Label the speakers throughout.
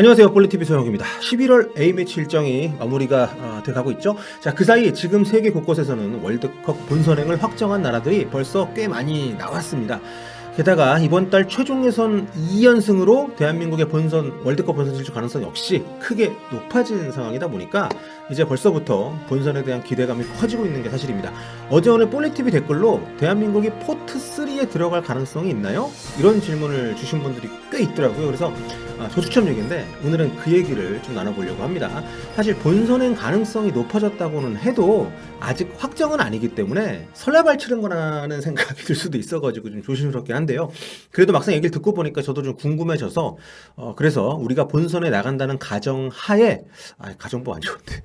Speaker 1: 안녕하세요. 볼리TV 소영입니다. 11월 A매치 일정이 마무리가 돼가고 있죠. 자, 그 사이 지금 세계 곳곳에서는 월드컵 본선행을 확정한 나라들이 벌써 꽤 많이 나왔습니다. 게다가 이번 달 최종 예선 2연승으로 대한민국의 월드컵 본선 진출 가능성 역시 크게 높아진 상황이다 보니까 이제 벌써부터 본선에 대한 기대감이 커지고 있는 게 사실입니다. 어제 오늘 볼리TV 댓글로 대한민국이 포트 3에 들어갈 가능성이 있나요? 이런 질문을 주신 분들이 꽤 있더라고요. 그래서 조추첨 얘기인데 오늘은 그 얘기를 좀 나눠보려고 합니다. 사실 본선행 가능성이 높아졌다고는 해도 아직 확정은 아니기 때문에 설레발치는 거라는 생각이 들 수도 있어가지고 좀 조심스럽긴 한데요. 그래도 막상 얘기를 듣고 보니까 저도 좀 궁금해져서 그래서 우리가 본선에 나간다는 가정하에 가정법 안 좋은데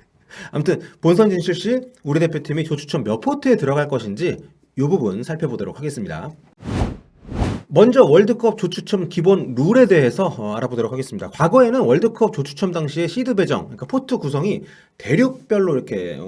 Speaker 1: 아무튼 본선 진출 시 우리 대표팀이 조추첨 몇 포트에 들어갈 것인지 이 부분 살펴보도록 하겠습니다. 먼저 월드컵 조추첨 기본 룰에 대해서 알아보도록 하겠습니다. 과거에는 월드컵 조추첨 당시에 시드 배정, 그러니까 포트 구성이 대륙별로 이렇게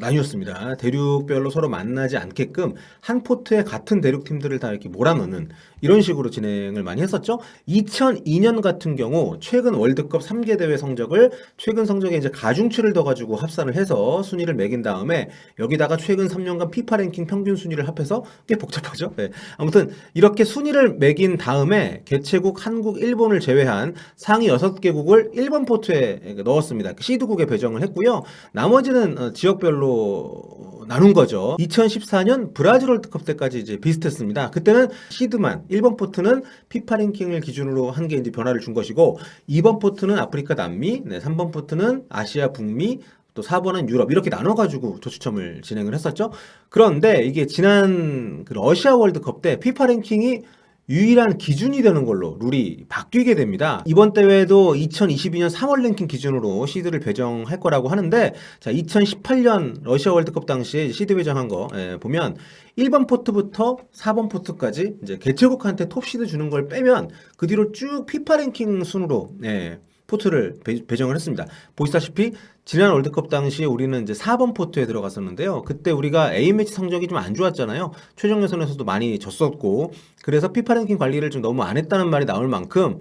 Speaker 1: 나뉘었습니다. 대륙별로 서로 만나지 않게끔 한 포트에 같은 대륙 팀들을 다 이렇게 몰아넣는 이런 식으로 진행을 많이 했었죠. 2002년 같은 경우 최근 월드컵 3개 대회 성적을 최근 성적에 이제 가중치를 더 가지고 합산을 해서 순위를 매긴 다음에 여기다가 최근 3년간 피파 랭킹 평균 순위를 합해서 꽤 복잡하죠. 네. 아무튼 이렇게 순위를 매긴 다음에 개최국 한국, 일본을 제외한 상위 6개국을 1번 포트에 넣었습니다. 시드국에 배정을 했고요. 나머지는 지역별로 나눈 거죠. 2014년 브라질 월드컵 때까지 이제 비슷했습니다. 그때는 시드만 1번 포트는 피파 랭킹을 기준으로 한 게 이제 변화를 준 것이고 2번 포트는 아프리카, 남미, 3번 포트는 아시아, 북미, 또 4번은 유럽 이렇게 나눠가지고 조추첨을 진행을 했었죠. 그런데 이게 지난 그 러시아 월드컵 때 피파 랭킹이 유일한 기준이 되는 걸로 룰이 바뀌게 됩니다. 이번 대회도 2022년 3월 랭킹 기준으로 시드를 배정할 거라고 하는데, 자, 2018년 러시아 월드컵 당시에 시드 배정한 거 보면 1번 포트부터 4번 포트까지 이제 개최국한테 톱 시드 주는 걸 빼면 그 뒤로 쭉 피파 랭킹 순으로 포트를 배정을 했습니다. 보시다시피 지난 월드컵 당시에 우리는 이제 4번 포트에 들어갔었는데요. 그때 우리가 A매치 성적이 좀 안 좋았잖아요. 최종 예선에서도 많이 졌었고 그래서 피파 랭킹 관리를 좀 너무 안 했다는 말이 나올 만큼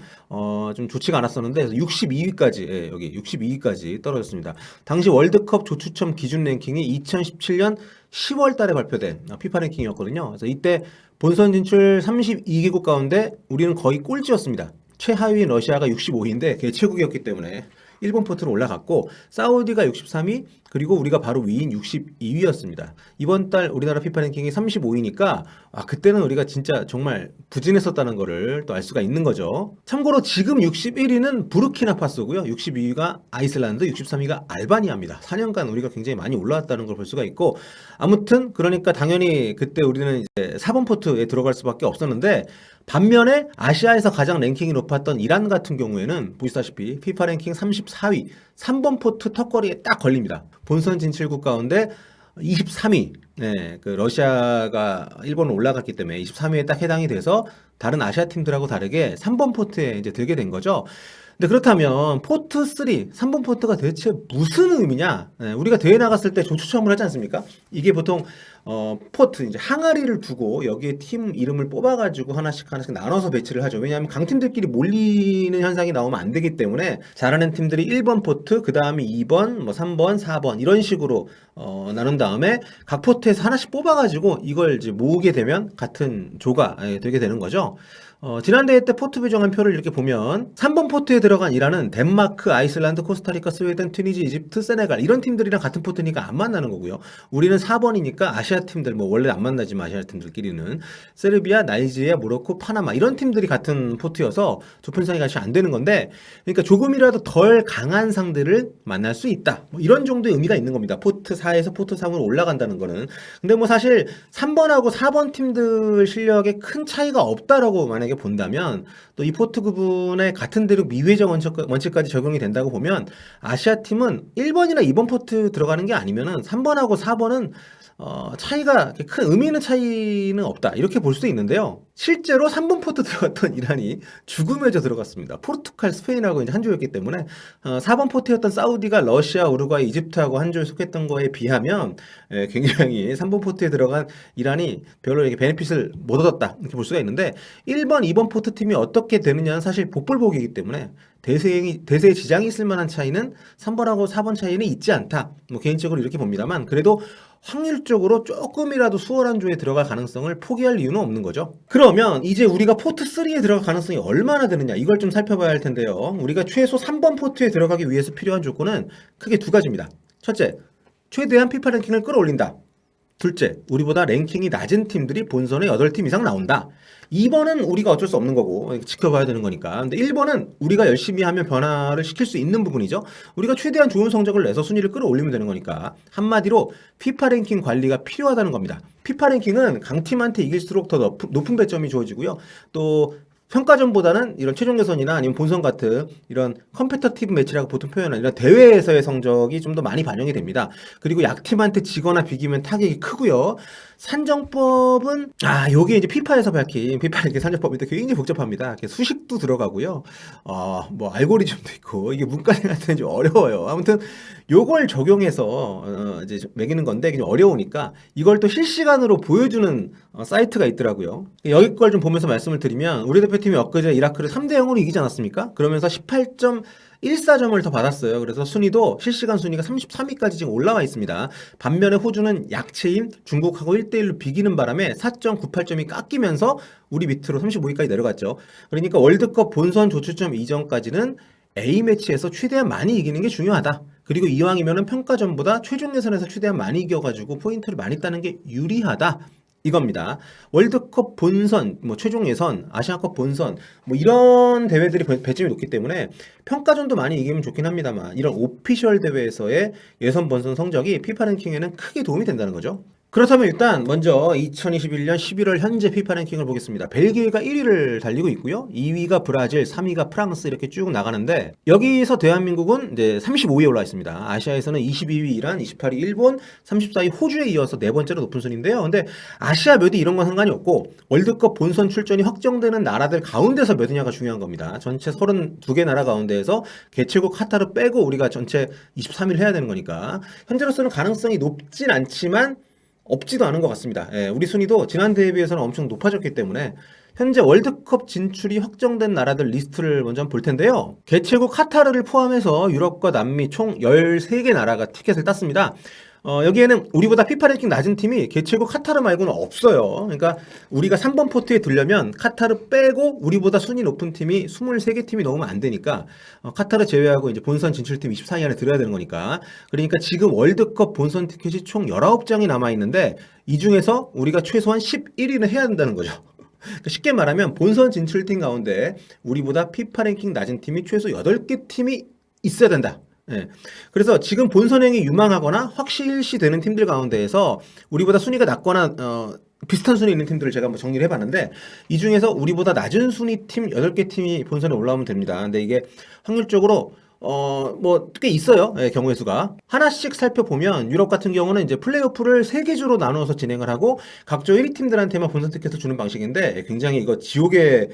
Speaker 1: 좀 좋지가 않았었는데 62위까지 여기 62위까지 떨어졌습니다. 당시 월드컵 조추첨 기준 랭킹이 2017년 10월 달에 발표된 피파 랭킹이었거든요. 그래서 이때 본선 진출 32개국 가운데 우리는 거의 꼴찌였습니다. 최하위인 러시아가 65위인데 개최국이었기 때문에 1번 포트로 올라갔고 사우디가 63위 그리고 우리가 바로 위인 62위였습니다. 이번 달 우리나라 피파 랭킹이 35위니까 그때는 우리가 진짜 정말 부진했었다는 거를 또 알 수가 있는 거죠. 참고로 지금 61위는 부르키나파소고요. 62위가 아이슬란드, 63위가 알바니아입니다. 4년간 우리가 굉장히 많이 올라왔다는 걸 볼 수가 있고 아무튼 그러니까 당연히 그때 우리는 이제 4번 포트에 들어갈 수밖에 없었는데 반면에 아시아에서 가장 랭킹이 높았던 이란 같은 경우에는 보시다시피 피파 랭킹 34위 3번 포트 턱걸이에 딱 걸립니다. 본선 진출국 가운데 23위 그 러시아가 일본으로 올라갔기 때문에 23위에 딱 해당이 돼서 다른 아시아 팀들하고 다르게 3번 포트에 이제 들게 된 거죠. 근데 그렇다면 포트 3, 3번 포트가 대체 무슨 의미냐? 우리가 대회 나갔을 때 조추첨을 하지 않습니까? 이게 보통 포트 이제 항아리를 두고 여기에 팀 이름을 뽑아가지고 하나씩 나눠서 배치를 하죠. 왜냐하면 강팀들끼리 몰리는 현상이 나오면 안 되기 때문에 잘하는 팀들이 1번 포트, 그 다음에 2번, 3번, 4번 이런 식으로 나눈 다음에 각 포트에서 하나씩 뽑아가지고 이걸 이제 모으게 되면 같은 조가 되게 되는 거죠. 지난 대회 때 포트 배정한 표를 이렇게 보면 3번 포트에 들어간 이란은 덴마크, 아이슬란드, 코스타리카, 스웨덴, 튀니지, 이집트, 세네갈 이런 팀들이랑 같은 포트니까 안 만나는 거고요. 우리는 4번이니까 아시아 팀들 원래 안 만나지만 아시아 팀들끼리는 세르비아, 나이지리아, 모로코, 파나마 이런 팀들이 같은 포트여서 좁힌상이 같이 안 되는 건데 그러니까 조금이라도 덜 강한 상대를 만날 수 있다. 이런 정도의 의미가 있는 겁니다. 포트 4에서 포트 3으로 올라간다는 거는. 근데 사실 3번하고 4번 팀들 실력에 큰 차이가 없다라고 만약에 본다면 또 이 포트 구분에 같은 대륙 미회전 원칙까지 적용이 된다고 보면 아시아 팀은 1번이나 2번 포트 들어가는 게 아니면은 3번하고 4번은 차이가 큰 의미 있는 차이는 없다 이렇게 볼 수도 있는데요. 실제로 3번 포트 들어갔던 이란이 죽음의 조 들어갔습니다. 포르투갈, 스페인하고 이제 한 조였기 때문에 4번 포트였던 사우디가 러시아, 우루과이, 이집트하고 한 조에 속했던 거에 비하면 굉장히 3번 포트에 들어간 이란이 별로 이렇게 베네핏을 못 얻었다 이렇게 볼 수가 있는데 1번, 2번 포트 팀이 어떻게 되느냐는 사실 복불복이기 때문에 대세에 지장이 있을 만한 차이는 3번하고 4번 차이는 있지 않다. 뭐 개인적으로 이렇게 봅니다만 그래도 확률적으로 조금이라도 수월한 조에 들어갈 가능성을 포기할 이유는 없는 거죠. 그러면 이제 우리가 포트 3에 들어갈 가능성이 얼마나 되느냐 이걸 좀 살펴봐야 할 텐데요. 우리가 최소 3번 포트에 들어가기 위해서 필요한 조건은 크게 두 가지입니다. 첫째, 최대한 피파 랭킹을 끌어올린다. 둘째, 우리보다 랭킹이 낮은 팀들이 본선에 8팀 이상 나온다. 2번은 우리가 어쩔 수 없는 거고 지켜봐야 되는 거니까. 근데 1번은 우리가 열심히 하면 변화를 시킬 수 있는 부분이죠. 우리가 최대한 좋은 성적을 내서 순위를 끌어올리면 되는 거니까. 한마디로 피파 랭킹 관리가 필요하다는 겁니다. 피파 랭킹은 강팀한테 이길수록 더 높은 배점이 주어지고요. 또 평가전보다는 이런 최종 예선이나 아니면 본선 같은 이런 컴페터티브 매치라고 보통 표현하는 이런 대회에서의 성적이 좀 더 많이 반영이 됩니다. 그리고 약팀한테 지거나 비기면 타격이 크고요. 산정법은 요게 이제 피파에서 밝힌 피파 랭킹 산정법인데 굉장히 복잡합니다. 수식도 들어가고요. 뭐 알고리즘도 있고 이게 문과생한테는 좀 어려워요. 아무튼 요걸 적용해서 이제 매기는 건데 좀 어려우니까 이걸 또 실시간으로 보여주는 사이트가 있더라고요. 여기 걸 좀 보면서 말씀을 드리면 우리 대표팀이 엊그제 이라크를 3대0으로 이기지 않았습니까? 그러면서 18.14점을 더 받았어요. 그래서 순위도 실시간 순위가 33위까지 지금 올라와 있습니다. 반면에 호주는 약체인 중국하고 1대1로 비기는 바람에 4.98점이 깎이면서 우리 밑으로 35위까지 내려갔죠. 그러니까 월드컵 본선 조추첨 이전까지는 A매치에서 최대한 많이 이기는 게 중요하다. 그리고 이왕이면은 평가전보다 최종 예선에서 최대한 많이 이겨가지고 포인트를 많이 따는 게 유리하다. 이겁니다. 월드컵 본선, 뭐 최종 예선, 아시아컵 본선, 뭐 이런 대회들이 배점이 높기 때문에 평가전도 많이 이기면 좋긴 합니다만 이런 오피셜 대회에서의 예선 본선 성적이 피파 랭킹에는 크게 도움이 된다는 거죠. 그렇다면 일단 먼저 2021년 11월 현재 피파 랭킹을 보겠습니다. 벨기에가 1위를 달리고 있고요. 2위가 브라질, 3위가 프랑스 이렇게 쭉 나가는데 여기서 대한민국은 이제 35위에 올라 있습니다. 아시아에서는 22위 이란, 28위 일본, 34위 호주에 이어서 네 번째로 높은 순인데요. 근데 아시아 몇위 이런 건 상관이 없고 월드컵 본선 출전이 확정되는 나라들 가운데서 몇이냐가 중요한 겁니다. 전체 32개 나라 가운데에서 개최국 카타르 빼고 우리가 전체 23위를 해야 되는 거니까 현재로서는 가능성이 높진 않지만 없지도 않은 것 같습니다. 우리 순위도 지난 대회에 비해서는 엄청 높아졌기 때문에 현재 월드컵 진출이 확정된 나라들 리스트를 먼저 볼 텐데요. 개최국 카타르를 포함해서 유럽과 남미 총 13개 나라가 티켓을 땄습니다. 여기에는 우리보다 피파 랭킹 낮은 팀이 개최국 카타르 말고는 없어요. 그러니까 우리가 3번 포트에 들려면 카타르 빼고 우리보다 순위 높은 팀이 23개 팀이 넘으면 안 되니까 카타르 제외하고 이제 본선 진출팀 24위 안에 들어야 되는 거니까. 그러니까 지금 월드컵 본선 티켓이 총 19장이 남아 있는데 이 중에서 우리가 최소한 11위는 해야 된다는 거죠. 쉽게 말하면 본선 진출팀 가운데 우리보다 피파 랭킹 낮은 팀이 최소 8개 팀이 있어야 된다. 그래서 지금 본선행이 유망하거나 확실시되는 팀들 가운데에서 우리보다 순위가 낮거나 비슷한 순위 있는 팀들을 제가 한번 정리를 해봤는데 이 중에서 우리보다 낮은 순위 팀 8개 팀이 본선에 올라오면 됩니다. 근데 이게 확률적으로 뭐 꽤 있어요. 경우의 수가. 하나씩 살펴보면 유럽 같은 경우는 이제 플레이오프를 3개 조로 나누어서 진행을 하고 각조 1위 팀들한테만 본선 티켓을 주는 방식인데 굉장히 이거 지옥의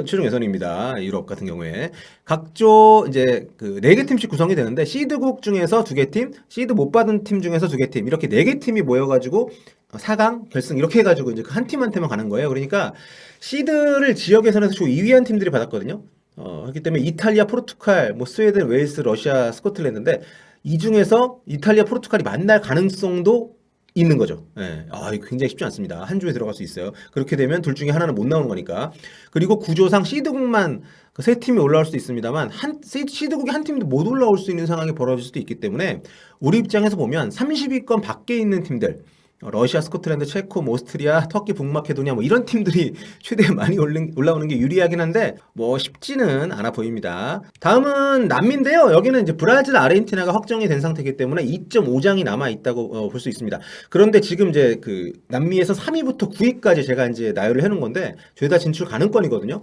Speaker 1: 최종 예선입니다. 유럽 같은 경우에 각조 이제 그 4개 팀씩 구성이 되는데 시드국 중에서 2개 팀, 시드 못 받은 팀 중에서 2개 팀 이렇게 4개 팀이 모여가지고 4강 결승 이렇게 해가지고 이제 한 팀한테만 가는 거예요. 그러니까 시드를 지역 예선에서 주 2위한 팀들이 받았거든요. 그렇기 때문에 이탈리아, 포르투갈, 뭐 스웨덴, 웨일스, 러시아, 스코틀랜드인데 이 중에서 이탈리아, 포르투갈이 만날 가능성도 있는 거죠. 이거 굉장히 쉽지 않습니다. 한 조에 들어갈 수 있어요. 그렇게 되면 둘 중에 하나는 못 나오는 거니까. 그리고 구조상 시드국만 그 세 팀이 올라올 수도 있습니다만 시드국이 한 팀도 못 올라올 수 있는 상황이 벌어질 수도 있기 때문에 우리 입장에서 보면 30위권 밖에 있는 팀들 러시아, 스코틀랜드, 체코, 오스트리아, 터키, 북마케도니아 뭐 이런 팀들이 최대한 많이 올라오는 게 유리하긴 한데 뭐 쉽지는 않아 보입니다. 다음은 남미인데요. 여기는 이제 브라질, 아르헨티나가 확정이 된 상태이기 때문에 2.5장이 남아 있다고 볼 수 있습니다. 그런데 지금 이제 그 남미에서 3위부터 9위까지 제가 이제 나열을 해놓은 건데 죄다 진출 가능권이거든요.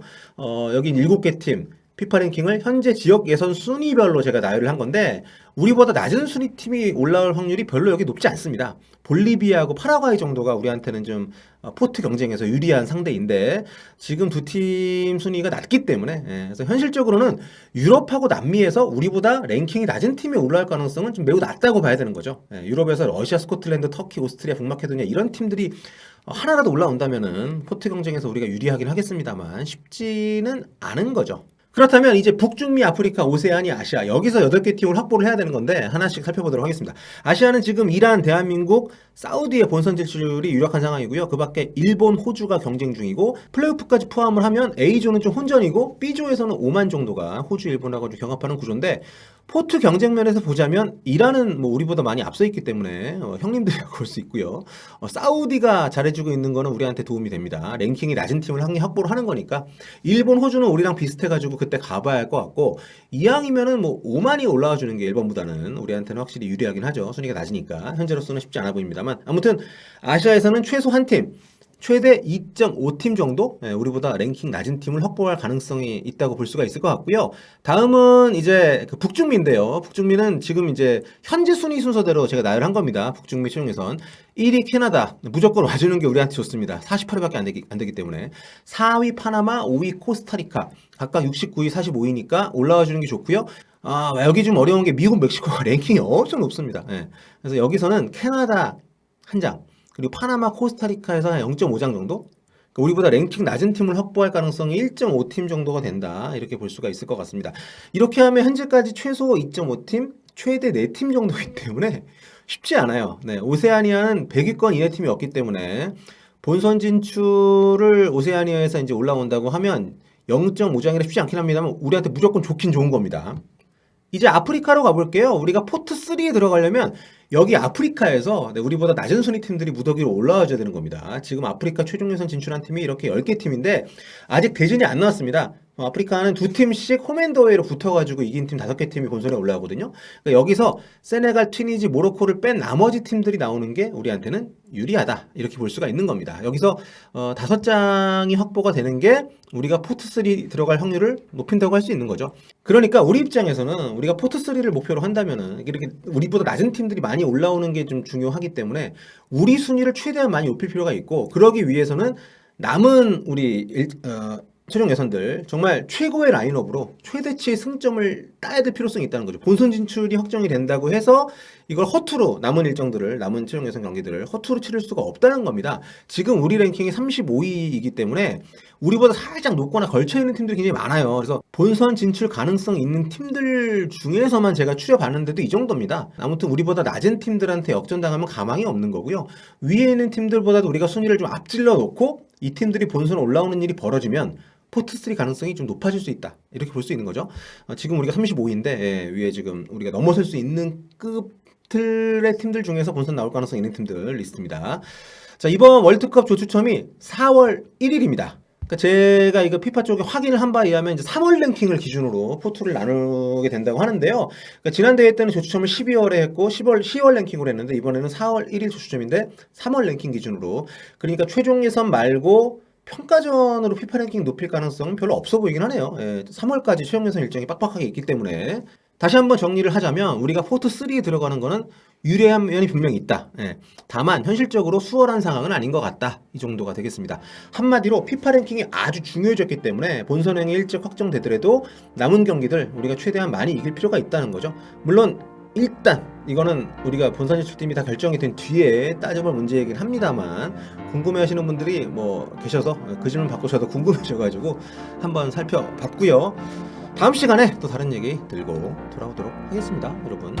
Speaker 1: 여긴 7개 팀. 피파 랭킹을 현재 지역 예선 순위별로 제가 나열을 한 건데 우리보다 낮은 순위 팀이 올라올 확률이 별로 여기 높지 않습니다. 볼리비아하고 파라과이 정도가 우리한테는 좀 포트 경쟁에서 유리한 상대인데 지금 두 팀 순위가 낮기 때문에 그래서 현실적으로는 유럽하고 남미에서 우리보다 랭킹이 낮은 팀이 올라올 가능성은 좀 매우 낮다고 봐야 되는 거죠. 유럽에서 러시아, 스코틀랜드, 터키, 오스트리아, 북마케도니아 이런 팀들이 하나라도 올라온다면은 포트 경쟁에서 우리가 유리하긴 하겠습니다만 쉽지는 않은 거죠. 그렇다면 이제 북중미, 아프리카, 오세아니, 아시아 여기서 8개 팀을 확보를 해야 되는 건데 하나씩 살펴보도록 하겠습니다. 아시아는 지금 이란, 대한민국, 사우디의 본선 진출이 유력한 상황이고요. 그 밖에 일본, 호주가 경쟁 중이고 플레이오프까지 포함을 하면 A조는 좀 혼전이고 B조에서는 오만 정도가 호주, 일본하고 좀 경합하는 구조인데 포트 경쟁 면에서 보자면 이란은 뭐 우리보다 많이 앞서 있기 때문에 형님들이라고 볼 수 있고요. 사우디가 잘해주고 있는 거는 우리한테 도움이 됩니다. 랭킹이 낮은 팀을 확보를 하는 거니까 일본, 호주는 우리랑 비슷해가지고 그때 가봐야 할 것 같고 이왕이면은 뭐 오만이 올라와 주는 게 일본보다는 우리한테는 확실히 유리하긴 하죠. 순위가 낮으니까 현재로서는 쉽지 않아 보입니다만 아무튼 아시아에서는 최소 한 팀, 최대 2.5팀 정도 우리보다 랭킹 낮은 팀을 확보할 가능성이 있다고 볼 수가 있을 것 같고요. 다음은 이제 그 북중미인데요. 북중미는 지금 이제 현재 순위 순서대로 제가 나열한 겁니다. 북중미 최종 예선 1위 캐나다 무조건 와주는 게 우리한테 좋습니다. 48위밖에 안 되기 때문에 4위 파나마, 5위 코스타리카 각각 69위, 45위니까 올라와 주는 게 좋고요. 여기 좀 어려운 게 미국, 멕시코가 랭킹이 엄청 높습니다. 그래서 여기서는 캐나다 한 장, 그리고 파나마, 코스타리카에서 한 0.5장 정도? 그러니까 우리보다 랭킹 낮은 팀을 확보할 가능성이 1.5팀 정도가 된다. 이렇게 볼 수가 있을 것 같습니다. 이렇게 하면 현재까지 최소 2.5팀, 최대 4팀 정도이기 때문에 쉽지 않아요. 오세아니아는 100위권 이내 팀이 없기 때문에 본선 진출을 오세아니아에서 이제 올라온다고 하면 0.5장이라 쉽지 않긴 합니다만 우리한테 무조건 좋긴 좋은 겁니다. 이제 아프리카로 가볼게요. 우리가 포트 3에 들어가려면 여기 아프리카에서 우리보다 낮은 순위 팀들이 무더기로 올라와줘야 되는 겁니다. 지금 아프리카 최종 예선 진출한 팀이 이렇게 10개 팀인데 아직 대진이 안 나왔습니다. 아프리카는 2팀씩 홈앤더웨이로 붙어가지고 이긴 팀 5개 팀이 본선에 올라오거든요. 그러니까 여기서 세네갈, 튀니지, 모로코를 뺀 나머지 팀들이 나오는 게 우리한테는 유리하다. 이렇게 볼 수가 있는 겁니다. 여기서 5장이 확보가 되는 게 우리가 포트 3 들어갈 확률을 높인다고 할 수 있는 거죠. 그러니까 우리 입장에서는 우리가 포트 3를 목표로 한다면은 이렇게 우리보다 낮은 팀들이 많이 올라오는 게 좀 중요하기 때문에 우리 순위를 최대한 많이 높일 필요가 있고 그러기 위해서는 남은 우리 최종 예선들 정말 최고의 라인업으로 최대치의 승점을 따야 될 필요성이 있다는 거죠. 본선 진출이 확정이 된다고 해서 이걸 허투루 남은 일정들을 남은 최종 예선 경기들을 허투루 치를 수가 없다는 겁니다. 지금 우리 랭킹이 35위이기 때문에 우리보다 살짝 높거나 걸쳐있는 팀들이 굉장히 많아요. 그래서 본선 진출 가능성 있는 팀들 중에서만 제가 추려봤는데도 이 정도입니다. 아무튼 우리보다 낮은 팀들한테 역전당하면 가망이 없는 거고요. 위에 있는 팀들보다도 우리가 순위를 좀 앞질러 놓고 이 팀들이 본선 올라오는 일이 벌어지면 포트 3 가능성이 좀 높아질 수 있다. 이렇게 볼 수 있는 거죠. 지금 우리가 35위인데 위에 지금 우리가 넘어설 수 있는 급틀의 팀들 중에서 본선 나올 가능성 있는 팀들 리스트입니다. 자, 이번 월드컵 조추첨이 4월 1일입니다. 그러니까 제가 이거 피파 쪽에 확인을 한 바에 의하면 이제 3월 랭킹을 기준으로 포트를 나누게 된다고 하는데요. 그러니까 지난 대회 때는 조추첨을 12월에 했고 10월 랭킹으로 했는데 이번에는 4월 1일 조추첨인데 3월 랭킹 기준으로 그러니까 최종 예선 말고 평가전으로 피파 랭킹 높일 가능성은 별로 없어 보이긴 하네요. 3월까지 최종 예선 일정이 빡빡하게 있기 때문에 다시 한번 정리를 하자면 우리가 포트 3에 들어가는 거는 유리한 면이 분명히 있다. 다만 현실적으로 수월한 상황은 아닌 것 같다. 이 정도가 되겠습니다. 한마디로 피파 랭킹이 아주 중요해졌기 때문에 본선행이 일찍 확정되더라도 남은 경기들 우리가 최대한 많이 이길 필요가 있다는 거죠. 물론 일단 이거는 우리가 본선 진출팀이 다 결정이 된 뒤에 따져볼 문제이긴 합니다만 궁금해하시는 분들이 뭐 계셔서 그 질문 받고 저도 궁금해져가지고 한번 살펴봤고요. 다음 시간에 또 다른 얘기 들고 돌아오도록 하겠습니다. 여러분.